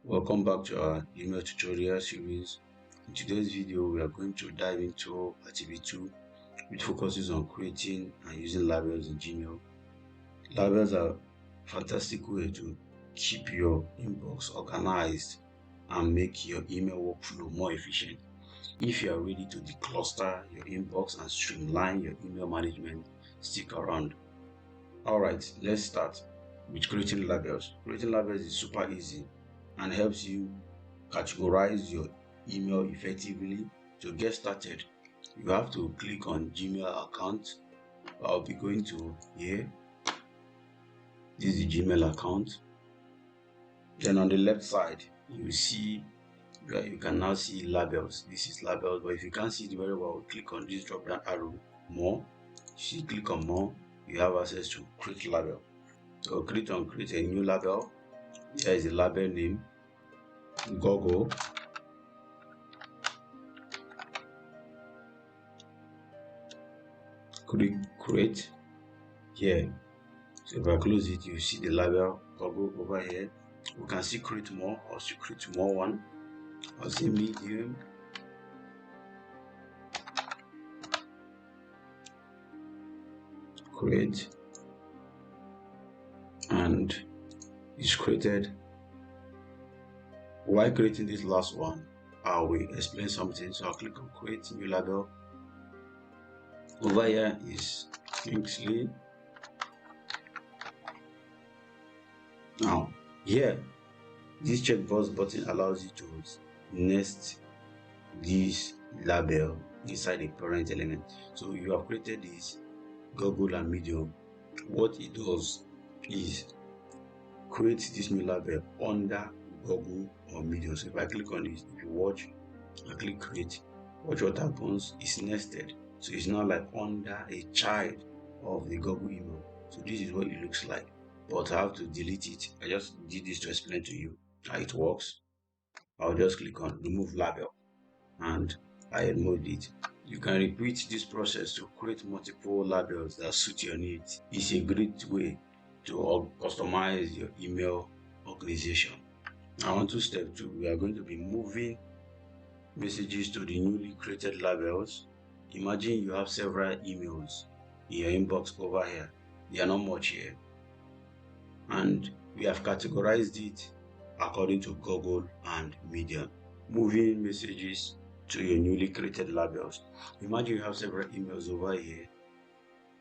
Welcome back to our email tutorial series. In today's video, we are going to dive into Activity 2, which focuses on creating and using labels in Gmail. Labels are a fantastic way to keep your inbox organized and make your email workflow more efficient. If you are ready to decluster your inbox and streamline your email management, stick around. Alright, let's start with creating labels. Creating labels is super easy and helps you categorize your email effectively. To get started, you have to click on Gmail account. I'll be going to here. This is the Gmail account. Then on the left side, you see where you can now see labels. This is labels, but if you can't see it very well, click on this drop down arrow, more. You click on more, you have access to create label. So create a new label. Here is the label name, Google. Click create here. So if I close it, you see the label Google over here. We can see create more or create more one. Or see medium. Create, and it's created. While creating this last one, I will explain something. So I'll click on create new label. Over here is Kingsley. Now here, this checkbox button allows you to nest this label inside a parent element. So you have created this Google and Medium. What it does is create this new label under Google or Medium. So if I click on this, if you watch, I click create, watch what happens. It's nested, so it's not like under a child of the Google email. So this is what it looks like, but I have to delete it. I just did this to explain to you how it works. I'll just click on remove label and I removed it. You can repeat this process to create multiple labels that suit your needs. It's a great way to customize your email organization. Now on to step 2, we are going to be moving messages to the newly created labels. Imagine you have several emails in your inbox over here. They are not much here, and we have categorized it according to Google and Medium. Moving messages to your newly created labels. Imagine you have several emails over here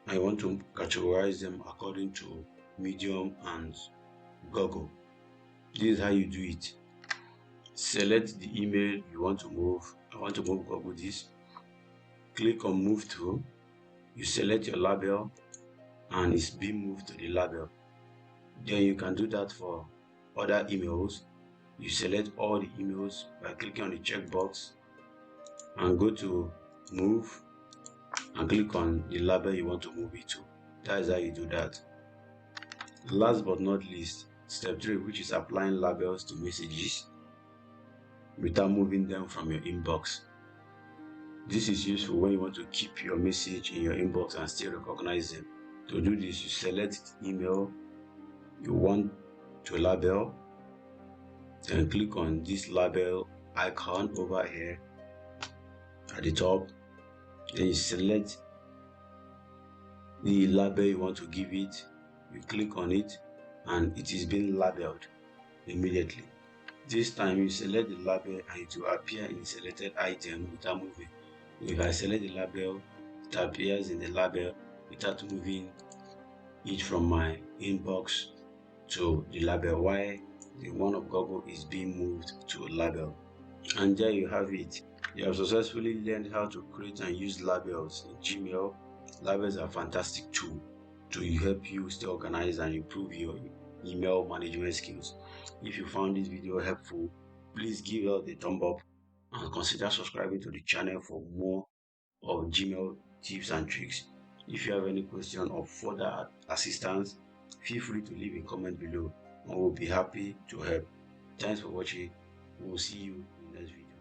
and you want to categorize them according to Medium and Google. This is how you do it. Select the email you want to move. I want to move Google this. Click on move to. You select your label and it's being moved to the label. Then you can do that for other emails. You select all the emails by clicking on the checkbox and go to move and click on the label you want to move it to. That is how you do that. Last but not least, step 3, which is applying labels to messages without moving them from your inbox. This is useful when you want to keep your message in your inbox and still recognize them. To do this, you select the email you want to label, then click on this label icon over here at the top. Then you select the label you want to give it, you click on it and it is being labeled immediately. This time you select the label and it will appear in selected item without moving. If I select the label, it appears in the label without moving it from my inbox to the label, while the one of Google is being moved to a label. And there you have it. You have successfully learned how to create and use labels in Gmail. Labels are a fantastic tool to help you stay organized and improve your email management skills. If you found this video helpful, please give it a thumb up and consider subscribing to the channel for more of Gmail tips and tricks. If you have any question or further assistance, feel free to leave a comment below and we'll be happy to help. Thanks for watching. We'll see you in the next video.